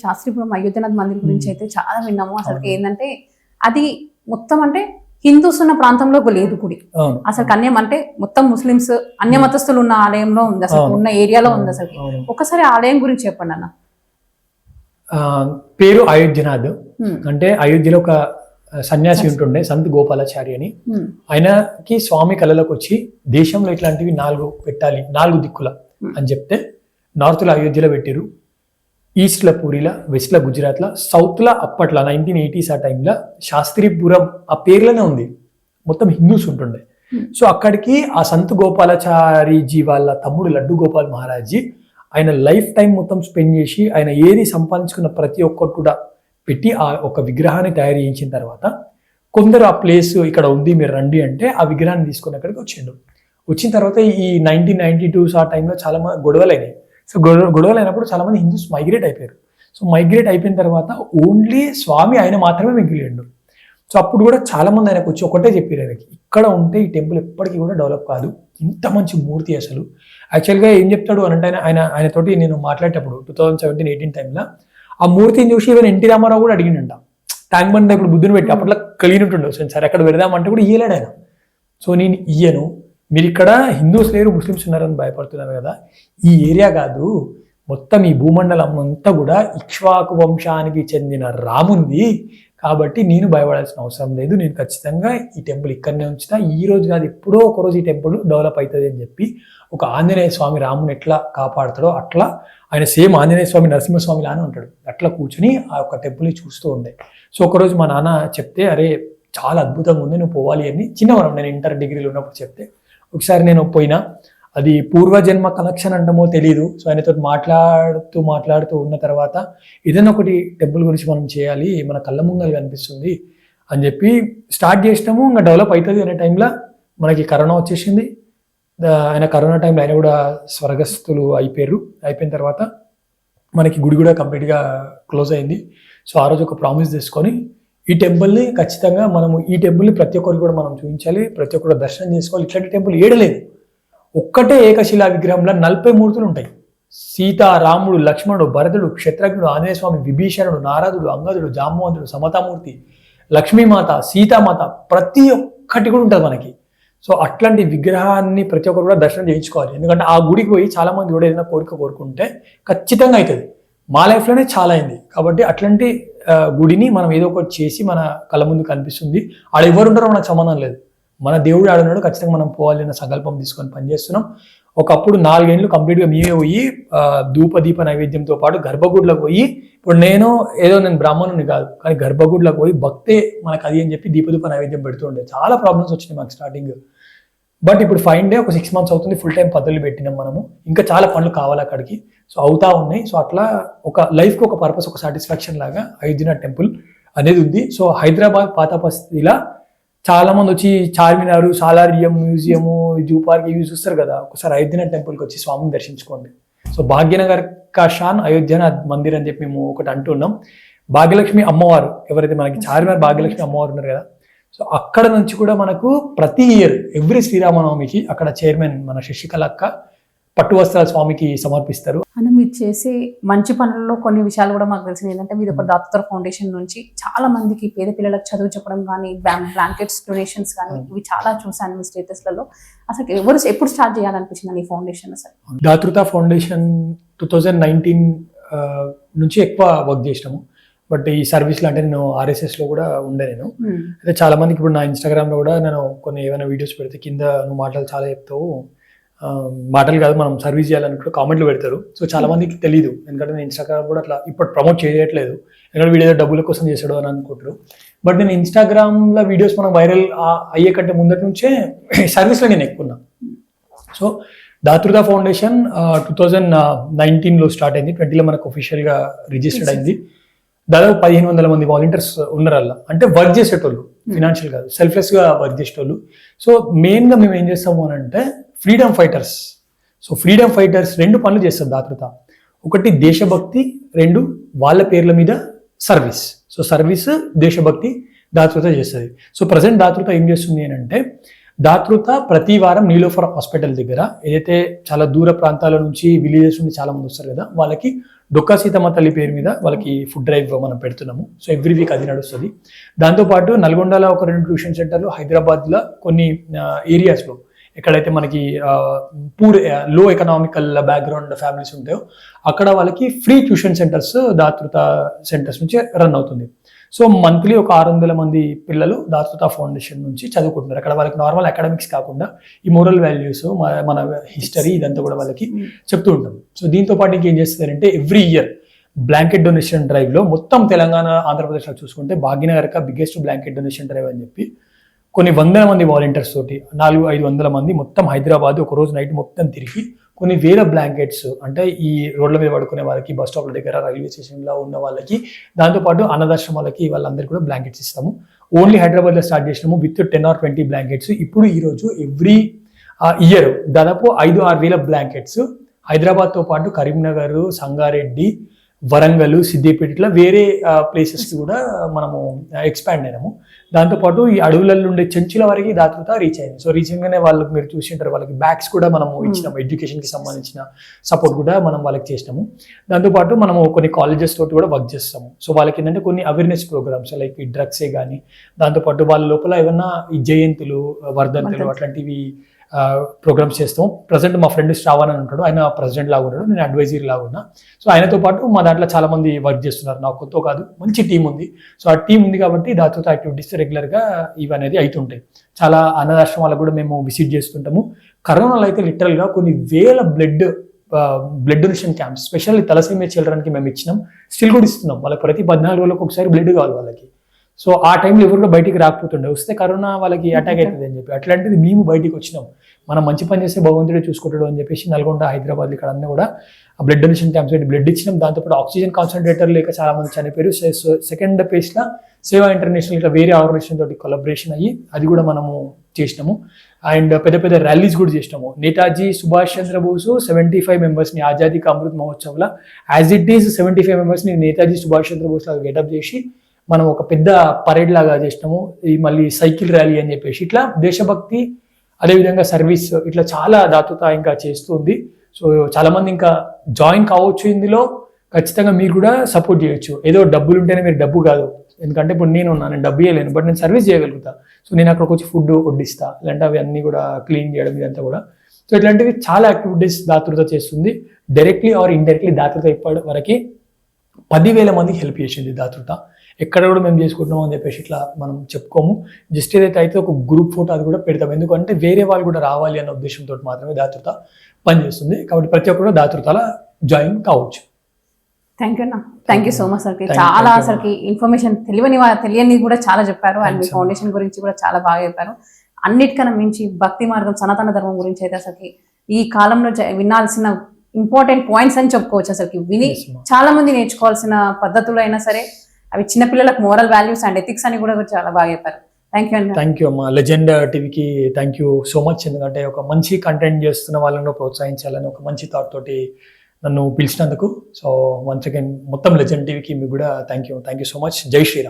శాస్త్రీపురం అయోధ్యనాథ్ మందిర్ గురించి అయితే చాలా విన్నాము. అసలు ఏంటంటే అది మొత్తం అంటే హిందూస్ ఉన్న ప్రాంతంలో లేదు గుడి. అసలు అన్యం అంటే మొత్తం ముస్లిమ్స్ అన్య మతస్థులు ఉన్న ఆలయంలో ఉంది, అసలు ఉన్న ఏరియాలో ఉంది. అసలు ఒకసారి ఆలయం గురించి చెప్పండి అన్న. పేరు అయోధ్యనాథ్. అంటే అయోధ్యలో ఒక సన్యాసి ఉంటుండే సంత్ గోపాలాచారి అని. ఆయనకి స్వామి కళలోకి వచ్చి దేశంలో ఇట్లాంటివి 4 పెట్టాలి, 4 దిక్కుల అని చెప్తే నార్త్ లో అయోధ్యలో పెట్టిరు, ఈస్ట్ లో పూరిలో, వెస్ట్ లో గుజరాత్ లో, సౌత్ లో అప్పట్లో 1980s ఆ టైంలో శాస్త్రీపురం ఆ పేర్లోనే ఉంది, మొత్తం హిందూస్ ఉంటుండే. సో అక్కడికి ఆ సంత్ గోపాలాచారిజీ వాళ్ళ తమ్ముడు లడ్డు గోపాల్ మహారాజ్జీ ఆయన లైఫ్ టైం మొత్తం స్పెండ్ చేసి ఆయన ఏది సంపాదించుకున్న ప్రతి ఒక్కటి కూడా పెట్టి ఆ ఒక విగ్రహాన్ని తయారు చేయించిన తర్వాత కొందరు ఆ ప్లేస్ ఇక్కడ ఉంది మీరు రండి అంటే ఆ విగ్రహాన్ని తీసుకుని అక్కడికి వచ్చిండు. వచ్చిన తర్వాత ఈ 1992s ఆ టైంలో చాలా మంది గొడవలు అయినాయి. సో గొడవలు అయినప్పుడు చాలా మంది హిందూస్ మైగ్రేట్ అయిపోయారు. సో మైగ్రేట్ అయిపోయిన తర్వాత ఓన్లీ స్వామి ఆయన మాత్రమే మిగిలిండు. సో అప్పుడు కూడా చాలా మంది ఆయనకు వచ్చి ఒకటే చెప్పారు, ఆయనకి ఇక్కడ ఉంటే ఈ టెంపుల్ ఎప్పటికీ కూడా డెవలప్ కాదు, ఇంత మంచి మూర్తి అసలు. యాక్చువల్గా ఏం చెప్తాడు అని అంటే ఆయనతోటి నేను మాట్లాడేటప్పుడు 2017-18 టైంలో ఆ మూర్తిని చూసి ఈవెన్ ఎన్టీ రామారావు కూడా అడిగిండంట. ట్యాంక్ బండ్ ఇప్పుడు బుద్ధుని పెట్టి అప్పట్లో కలిగి ఉంటుండే, సరే అక్కడ పెడదామంటే కూడా ఇయ్యలేడు ఆయన. సో నేను ఇయ్యను, మీరు ఇక్కడ హిందూస్ లేరు ముస్లిమ్స్ ఉన్నారని భయపడుతున్నారు కదా, ఈ ఏరియా కాదు మొత్తం ఈ భూమండలం అంతా కూడా ఇక్ష్వాకు వంశానికి చెందిన రాముంది, కాబట్టి నేను భయపడాల్సిన అవసరం లేదు, నేను ఖచ్చితంగా ఈ టెంపుల్ ఇక్కడనే ఉంచుతా, ఈ రోజు కాదు ఎప్పుడో ఒకరోజు ఈ టెంపుల్ డెవలప్ అవుతుంది అని చెప్పి ఒక ఆంజనేయ స్వామి రాముని ఎట్లా కాపాడుతాడో అట్లా ఆయన సేమ్ ఆంజనేయ స్వామి నరసింహస్వామి లానే ఉంటాడు, అట్లా కూర్చుని ఆ యొక్క టెంపుల్ని చూస్తూ ఉండే. సో ఒకరోజు మా నాన్న చెప్తే, అరే చాలా అద్భుతంగా ఉంది నువ్వు పోవాలి అని, చిన్నవరం నేను ఇంటర్ డిగ్రీలో ఉన్నప్పుడు చెప్తే ఒకసారి నేను పోయినా, అది పూర్వజన్మ కనెక్షన్ అంటామో తెలీదు. సో ఆయనతో మాట్లాడుతూ ఉన్న తర్వాత ఏదైనా ఒకటి టెంపుల్ గురించి మనం చేయాలి, మన కళ్ళ ముందర కనిపిస్తుంది అని చెప్పి స్టార్ట్ చేసినాము. ఇంకా డెవలప్ అవుతుంది అనే టైంలో మనకి కరోనా వచ్చేసింది. ఆయన కరోనా టైంలో ఆయన కూడా స్వర్గస్థులు అయిపోయిన తర్వాత మనకి గుడి కూడా కంప్లీట్గా క్లోజ్ అయింది. సో ఆ రోజు ఒక ప్రామిస్ తీసుకొని ఈ టెంపుల్ని ఖచ్చితంగా మనము ఈ టెంపుల్ని ప్రతి ఒక్కరికి కూడా మనం చూపించాలి, ప్రతి ఒక్కరు దర్శనం చేసుకోవాలి. ఇట్లాంటి టెంపుల్ ఏడలేదు, ఒక్కటే ఏకశిలా విగ్రహంలో 40 మూర్తులు ఉంటాయి. సీత, రాముడు, లక్ష్మణుడు, భరతుడు, క్షత్రజ్ఞుడు, ఆంజనేయ స్వామి, విభీషణుడు, నారదుడు, అంగదుడు, జాంబవంతుడు, సమతామూర్తి, లక్ష్మీమాత, సీతామాత, ప్రతి ఒక్కటి కూడా ఉంటుంది మనకి. సో అట్లాంటి విగ్రహాన్ని ప్రతి ఒక్కరు కూడా దర్శనం చేయించుకోవాలి. ఎందుకంటే ఆ గుడికి పోయి చాలా మంది కూడా ఏదైనా కోరుకుంటే ఖచ్చితంగా అవుతుంది. మా లైఫ్లోనే చాలా అయింది. కాబట్టి అట్లాంటి గుడిని మనం ఏదో ఒకటి చేసి మన కళ్ళ ముందు కనిపిస్తుంది. ఆడ ఎవరు ఉంటారో మనకు సంబంధం లేదు, మన దేవుడు ఆడున్నాడు, ఖచ్చితంగా మనం పోవాలి అన్న సంకల్పం తీసుకొని పనిచేస్తున్నాం. ఒకప్పుడు 4 ఏళ్ళు కంప్లీట్గా మేమే పోయి ధూపదీప నైవేద్యంతో పాటు గర్భగుడిలోకి పోయి, ఇప్పుడు నేను బ్రాహ్మణుని కాదు కానీ గర్భగుడిలోకి పోయి భక్తే మనకు అది అని చెప్పి దీపదీప నైవేద్యం పెడుతుండే. చాలా ప్రాబ్లమ్స్ వచ్చినాయి మాకు స్టార్టింగ్. బట్ ఇప్పుడు ఫైన్ డే ఒక 6 months అవుతుంది, ఫుల్ టైం పద్ధతులు పెట్టినాం మనము. ఇంకా చాలా పనులు కావాలి అక్కడికి, సో అవుతా ఉన్నాయి. సో అట్లా ఒక లైఫ్కి ఒక పర్పస్, ఒక సాటిస్ఫాక్షన్ లాగా అయోధ్యనాథ్ టెంపుల్ అనేది ఉంది. సో హైదరాబాద్ పాత పరిస్థితిలా చాలా మంది వచ్చి Charminar, Salar Jung museum, zoo park ఇవి చూస్తారు కదా, ఒకసారి అయోధ్యనాథ్ టెంపుల్కి వచ్చి స్వామిని దర్శించుకోండి. సో భాగ్యనగర్ కా షాన్ అయోధ్యనాథ్ మందిర్ అని చెప్పి మేము ఒకటి అంటున్నాం. భాగ్యలక్ష్మి అమ్మవారు ఎవరైతే మనకి చార్మినార్ భాగ్యలక్ష్మి అమ్మవారు ఉన్నారు కదా, సో అక్కడ నుంచి కూడా మనకు ప్రతి ఇయర్ ఎవ్రీ శ్రీరామనవమికి అక్కడ చైర్మన్ మన శశికళ అక్క పట్టు వస్త్రాల స్వామికి సమర్పిస్తారు. అన్న మీరు చేసే మంచి పనుల్లో కొన్ని విషయాలు కూడా మాకు తెలిసింది ఏంటంటే, మీరు ఒక దాతృ ఫౌండేషన్ నుంచి చాలా మందికి పేద పిల్లలకు చదువు చెప్పడం కానీ, బ్లాంకెట్స్ డొనేషన్స్ కానీ, ఇవి చాలా చూసాను మీ స్టేటస్లలో. అసలు ఎప్పుడు స్టార్ట్ చేయాలనిపించింది ఈ ఫౌండేషన్? అసలు దాతృత ఫౌండేషన్ 2019 నుంచి ఎక్కువ వర్క్ చేసినాము. బట్ ఈ సర్వీస్లో అంటే నేను RSSలో కూడా ఉండే. నేను అయితే చాలా మందికి ఇప్పుడు నా ఇన్స్టాగ్రామ్లో కూడా నేను కొన్ని ఏమైనా వీడియోస్ పెడితే కింద నువ్వు మాటలు చాలా చెప్తావు, మాటలు కాదు మనం సర్వీస్ చేయాలని కూడా కామెంట్లు పెడతారు. సో చాలా మందికి తెలియదు, ఎందుకంటే నేను ఇన్స్టాగ్రామ్ కూడా అట్లా ఇప్పుడు ప్రమోట్ చేయట్లేదు, ఎందుకంటే వీడియో డబ్బుల కోసం చేసాడు అని అనుకుంటారు. బట్ నేను ఇన్స్టాగ్రామ్లో వీడియోస్ మనం వైరల్ అయ్యే కంటే ముందటి నుంచే సర్వీస్లో నేను ఎక్కున్నా. సో దాతృత ఫౌండేషన్ 2019లో స్టార్ట్ అయింది, 20లో మనకు ఒఫీషియల్గా రిజిస్టర్డ్ అయింది. దాదాపు 1500 మంది వాలంటీర్స్ ఉన్నారు అలా, అంటే వర్క్ చేసేటోళ్ళు, ఫినాన్షియల్ కాదు సెల్ఫ్లెస్గా వర్క్ చేసేటోళ్ళు. సో మెయిన్గా మేము ఏం చేస్తాము అని అంటే freedom fighters. So freedom fighters 2 పనులు చేస్తారు దాతృత. ఒకటి దేశభక్తి, 2 వాళ్ళ పేర్ల మీద సర్వీస్. సో సర్వీస్, దేశభక్తి దాతృత చేస్తుంది. సో ప్రజెంట్ దాతృత ఏం చేస్తుంది అని అంటే, దాతృత ప్రతి వారం నీలోఫర్ హాస్పిటల్ దగ్గర ఏదైతే చాలా దూర ప్రాంతాల నుంచి విలేజెస్ నుండి చాలా మంది వస్తారు కదా, వాళ్ళకి డొక్కా సీతమ్మ తల్లి పేరు మీద వాళ్ళకి ఫుడ్ డ్రైవ్ మనం పెడుతున్నాము. సో ఎవ్రీ వీక్ అది నడుస్తుంది. దాంతోపాటు నల్గొండలో ఒక 2 ట్యూషన్ సెంటర్లు, హైదరాబాద్లో కొన్ని ఏరియాస్లో ఎక్కడైతే మనకి పూర్ లో ఎకనామికల్ బ్యాక్గ్రౌండ్ ఫ్యామిలీస్ ఉంటాయో అక్కడ వాళ్ళకి ఫ్రీ ట్యూషన్ సెంటర్స్, దాతృత సెంటర్స్ నుంచి రన్ అవుతుంది. సో మంత్లీ ఒక 600 మంది పిల్లలు దాతృత ఫౌండేషన్ నుంచి చదువుకుంటున్నారు. అక్కడ వాళ్ళకి నార్మల్ అకాడమిక్స్ కాకుండా ఈ మోరల్ వాల్యూస్, మన హిస్టరీ ఇదంతా కూడా వాళ్ళకి చెప్తూ ఉంటాం. సో దీంతో పాటు ఇంకేం చేస్తారంటే ఎవ్రీ ఇయర్ బ్లాంకెట్ డొనేషన్ డ్రైవ్లో మొత్తం తెలంగాణ, ఆంధ్రప్రదేశ్లో చూసుకుంటే Bhagyanagar biggest blanket donation drive అని చెప్పి కొన్ని 100 మంది వాలంటీర్స్ తోటి 400-500 మంది మొత్తం హైదరాబాద్ ఒక రోజు నైట్ మొత్తం తిరిగి కొన్ని వేల బ్లాంకెట్స్, అంటే ఈ రోడ్ల మీద పడుకునే వాళ్ళకి, బస్ స్టాప్ల దగ్గర, రైల్వే స్టేషన్లో ఉన్న వాళ్ళకి, దాంతోపాటు అనాథాశ్రమాలకి వాళ్ళందరికీ కూడా బ్లాంకెట్స్ ఇస్తాము. ఓన్లీ హైదరాబాద్లో స్టార్ట్ చేసినాము విత్ 10 or 20 బ్లాంకెట్స్. ఇప్పుడు ఈరోజు ఎవ్రీ ఇయర్ దాదాపు 5-6 వేల బ్లాంకెట్స్ హైదరాబాద్తో పాటు కరీంనగర్, సంగారెడ్డి, వరంగల్, సిద్దిపేట ఇట్లా వేరే ప్లేసెస్కి కూడా మనము ఎక్స్పాండ్ అయినాము. దాంతోపాటు ఈ అడవులలో ఉండే చెంచుల వరకు దాతృత రీచ్ అయింది. సో రీచ్ వాళ్ళకి మీరు చూసి ఉంటారు, వాళ్ళకి బ్యాగ్స్ కూడా మనము ఇచ్చినాము, ఎడ్యుకేషన్కి సంబంధించిన సపోర్ట్ కూడా మనం వాళ్ళకి చేసినాము. దాంతోపాటు మనము కొన్ని కాలేజెస్ తోటి కూడా వర్క్ చేస్తాము. సో వాళ్ళకి ఏంటంటే కొన్ని అవేర్నెస్ ప్రోగ్రామ్స్ లైక్ ఈ డ్రగ్సే కానీ, దాంతోపాటు వాళ్ళ లోపల ఏమన్నా ఈ జయంతులు, వర్ధంతులు అట్లాంటివి ప్రోగ్రామ్స్ చేస్తాం. ప్రజెంట్ మా ఫ్రెండ్ శ్రావణ్ అని ఉంటాడు, ఆయన ప్రెసిడెంట్ లాగా ఉన్నాడు, నేను అడ్వైజరీ లాగా ఉన్నా. సో ఆయనతో పాటు మా దాంట్లో చాలా మంది వర్క్ చేస్తున్నారు. నాకు కొత్త కాదు, మంచి టీం ఉంది. సో ఆ టీం ఉంది కాబట్టి దాతృత యాక్టివిటీస్ రెగ్యులర్గా ఇవి అనేది అవుతుంటాయి. చాలా అనాథాశ్రమాలకు కూడా మేము విజిట్ చేస్తుంటాము. కరోనాలో అయితే లిటరల్గా కొన్ని వేల blood donation camps, specially thalassaemia చిల్డ్రన్కి మేము ఇచ్చినాం, స్టిల్ కూడా ఇస్తున్నాం. వాళ్ళకి ప్రతి 14 రోజులకు ఒకసారి బ్లడ్ కావాలి వాళ్ళకి. సో ఆ టైంలో ఎవరు కూడా బయటికి రాకపోతుండే, వస్తే కరోనా వాళ్ళకి అటాక్ అవుతుంది అని చెప్పి, అట్లాంటిది మేము బయటికి వచ్చినాం. మనం మంచి పని చేస్తే భగవంతుడే చూసుకుంటాడు అని చెప్పేసి నల్గొండ, హైదరాబాద్ ఇక్కడ అన్నీ కూడా బ్లడ్ డొనేషన్ క్యాంప్స్ పెట్టి బ్లడ్ ఇచ్చినాం. దాంతోపాటు ఆక్సిజన్ కాన్సన్ట్రేటర్ లేక చాలా మంది చనిపోయారు. సెకండ్ ఫేజ్లో సేవా ఇంటర్నేషనల్ ఇట్లా వేరే ఆర్గనైజేషన్ తోటి కొలాబరేషన్ అయ్యి అది కూడా మనము చేసినాము. అండ్ పెద్ద పెద్ద ర్యాలీస్ కూడా చేసినాము. నేతాజీ సుభాష్ చంద్రబోసు 75 మెంబర్స్ని ఆజాదీ కా అమృత్ మహోత్సవ్లో యాజ్ ఇట్ ఈజ్ 75 మెంబర్స్ని నేతాజీ సుభాష్ చంద్రబోస్ లాగా గెటప్ చేసి మనం ఒక పెద్ద పరేడ్ లాగా చేసినాము. ఈ మళ్ళీ సైకిల్ ర్యాలీ అని చెప్పేసి ఇట్లా దేశభక్తి, అదేవిధంగా సర్వీస్, ఇట్లా చాలా దాతృత ఇంకా చేస్తుంది. సో చాలా మంది ఇంకా జాయిన్ కావచ్చు ఇందులో. ఖచ్చితంగా మీరు కూడా సపోర్ట్ చేయొచ్చు. ఏదో డబ్బులు ఉంటేనే మీరు డబ్బు కాదు, ఎందుకంటే ఇప్పుడు నేను డబ్బు ఇవ్వలేను, బట్ నేను సర్వీస్ చేయగలుగుతా. సో నేను అక్కడికి వచ్చి ఫుడ్ వడ్డిస్తా, ఇలాంటి అవి అన్నీ కూడా క్లీన్ చేయడం ఇదంతా కూడా. సో ఇట్లాంటివి చాలా యాక్టివిటీస్ దాతృత చేస్తుంది. డైరెక్ట్లీ ఆర్ ఇండైరెక్ట్లీ దాతృత ఇప్పటి వరకు 10,000 మందికి హెల్ప్ చేసింది దాతృత. ఎక్కడ కూడా మేము చేసుకుంటున్నాం అని చెప్పేసి ఇట్లా మనం చెప్పుకోము. జస్ట్ ఏదైతే అయితే ఒక గ్రూప్ ఫోటో అది కూడా పెడతాం, ఎందుకంటే వేరే వాళ్ళు కూడా రావాలి అన్న ఉద్దేశంతో మాత్రమే దాతృత పనిచేస్తుంది. కాబట్టి ప్రతి ఒక్కరు దాతృతలా జాయిన్ కావచ్చు. థ్యాంక్ యూ అన్న, థ్యాంక్ యూ సో మచ్ సార్కి. చాలా అసలుకి ఇన్ఫర్మేషన్ తెలియని కూడా చాలా చెప్పారు. అండ్ మీ ఫౌండేషన్ గురించి కూడా చాలా బాగా చెప్పారు. అన్నిటికన్నా మించి భక్తి మార్గం, సనాతన ధర్మం గురించి అయితే అసలుకి ఈ కాలంలో వినాల్సిన ఇంపార్టెంట్ పాయింట్స్ అని చెప్పుకోవచ్చు. అసలుకి విని చాలా మంది నేర్చుకోవాల్సిన పద్ధతులు అయినా సరే, అవి చిన్నపిల్లలకు మోరల్ వాల్యూస్ అండ్ ఎథిక్స్ అని కూడా చాలా బాగా చెప్పారు. థ్యాంక్ యూ అండి. థ్యాంక్ యూ అమ్మా. లెజెండ్ టీవీకి థ్యాంక్ యూ సో మచ్. ఎందుకంటే ఒక మంచి కంటెంట్ చేస్తున్న వాళ్ళను ప్రోత్సహించాలని ఒక మంచి థాట్ తోటి నన్ను పిలిచినందుకు. సో వన్స్ అగైన్ మొత్తం లెజెండ్ టీవీకి మీకు కూడా థ్యాంక్ యూ సో మచ్. జై శ్రీరామ్.